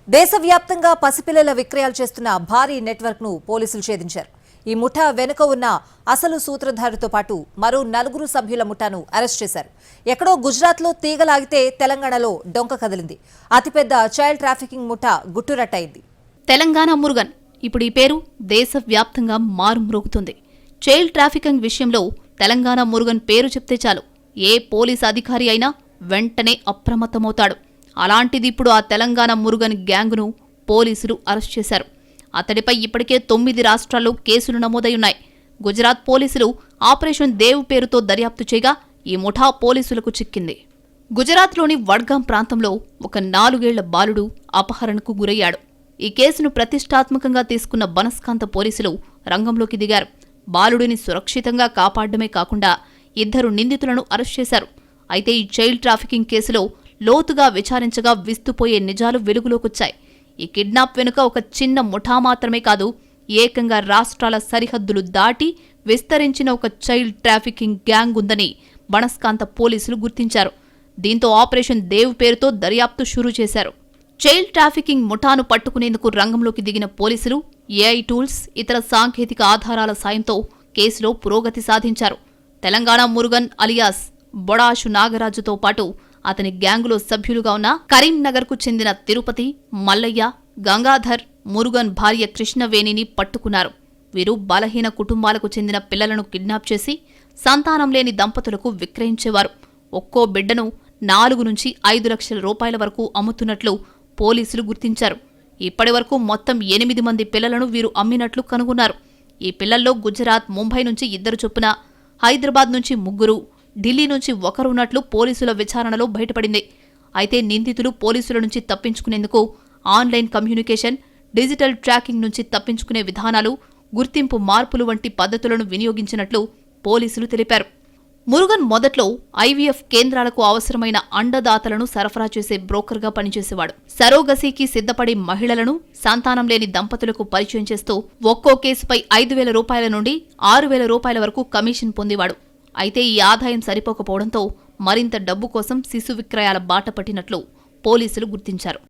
దేశవ్యాప్తంగా పసిపిల్లల విక్రయాలు చేస్తున్న భారీ నెట్వర్క్ ను పోలీసులు ఛేదించారు. ఈ ముఠా వెనుక ఉన్న అసలు సూత్రధారితో పాటు మరో 4 సభ్యుల ముఠాను అరెస్ట్ చేశారు. ఎక్కడో గుజరాత్లో తీగలాగితే తెలంగాణలో డొంక కదిలింది. అతిపెద్ద చైల్డ్ ట్రాఫికింగ్ ముఠా గుట్టురట్టయింది. తెలంగాణ మురుగన్ ఇప్పుడు ఈ పేరు దేశవ్యాప్తంగా మారుమ్రోగుతుంది. చైల్డ్ ట్రాఫికింగ్ విషయంలో తెలంగాణ మురుగన్ పేరు చెప్తే చాలు ఏ పోలీస్ అధికారి అయినా వెంటనే అప్రమత్తమవుతాడు. అలాంటిది ఇప్పుడు ఆ తెలంగాణ మురుగన్ గ్యాంగును పోలీసులు అరెస్ట్ చేశారు. అతడిపై ఇప్పటికే 9 రాష్ట్రాల్లో కేసులు నమోదయ్యున్నాయి. గుజరాత్ పోలీసులు ఆపరేషన్ దేవ్ పేరుతో దర్యాప్తు చేయగా ఈ ముఠా పోలీసులకు చిక్కింది. గుజరాత్లోని వడ్గాం ప్రాంతంలో ఒక 4 ఏళ్ల బాలుడు అపహరణకు గురయ్యాడు. ఈ కేసును ప్రతిష్టాత్మకంగా తీసుకున్న బనస్కాంత పోలీసులు రంగంలోకి దిగారు. బాలుడిని సురక్షితంగా కాపాడమే కాకుండా 2 నిందితులను అరెస్ట్ చేశారు. అయితే ఈ చైల్డ్ ట్రాఫికింగ్ కేసులో లోతుగా విచారించగా విస్తుపోయే నిజాలు వెలుగులోకొచ్చాయి. ఈ కిడ్నాప్ వెనుక ఒక చిన్న ముఠా మాత్రమే కాదు, ఏకంగా రాష్ట్రాల సరిహద్దులు దాటి విస్తరించిన ఒక చైల్డ్ ట్రాఫికింగ్ గ్యాంగ్ ఉందని బనస్కాంత పోలీసులు గుర్తించారు. దీంతో ఆపరేషన్ దేవ్ పేరుతో దర్యాప్తు షురూ చేశారు. చైల్డ్ ట్రాఫికింగ్ ముఠాను పట్టుకునేందుకు రంగంలోకి దిగిన పోలీసులు ఏఐ టూల్స్, ఇతర సాంకేతిక ఆధారాల సాయంతో కేసులో పురోగతి సాధించారు. తెలంగాణ మురుగన్ అలియాస్ బొడాషు నాగరాజుతో పాటు అతని గ్యాంగులో సభ్యులుగా ఉన్న కరీంనగర్కు చెందిన తిరుపతి, మల్లయ్య, గంగాధర్, మురుగన్ భార్య కృష్ణవేణిని పట్టుకున్నారు. వీరు బలహీన కుటుంబాలకు చెందిన పిల్లలను కిడ్నాప్ చేసి సంతానం లేని దంపతులకు విక్రయించేవారు. ఒక్కో బిడ్డను 4 నుంచి 5 లక్షల రూపాయల వరకు అమ్ముతున్నట్లు పోలీసులు గుర్తించారు. ఇప్పటివరకు మొత్తం 8 మంది పిల్లలను వీరు అమ్మినట్లు కనుగొన్నారు. ఈ పిల్లల్లో గుజరాత్, ముంబై నుంచి 2 చొప్పున, హైదరాబాద్ నుంచి 3, ఢిల్లీ నుంచి 1 ఉన్నట్లు పోలీసుల విచారణలో బయటపడింది. అయితే నిందితులు పోలీసుల నుంచి తప్పించుకునేందుకు ఆన్లైన్ కమ్యూనికేషన్, డిజిటల్ ట్రాకింగ్ నుంచి తప్పించుకునే విధానాలు, గుర్తింపు మార్పులు వంటి పద్ధతులను వినియోగించినట్లు పోలీసులు తెలిపారు. మురుగన్ మొదట్లో ఐవీఎఫ్ కేంద్రాలకు అవసరమైన అండదాతలను సరఫరా చేసే బ్రోకర్గా పనిచేసేవాడు. సరోగసీకి సిద్ధపడి మహిళలను సంతానం లేని దంపతులకు పరిచయం చేస్తూ ఒక్కో కేసుపై 5,000 రూపాయల నుండి 6,000 రూపాయల వరకు కమిషన్ పొందేవాడు. అయితే ఈ ఆదాయం సరిపోకపోవడంతో మరింత డబ్బు కోసం శిశు విక్రయాల బాట పట్టినట్లు పోలీసులు గుర్తించారు.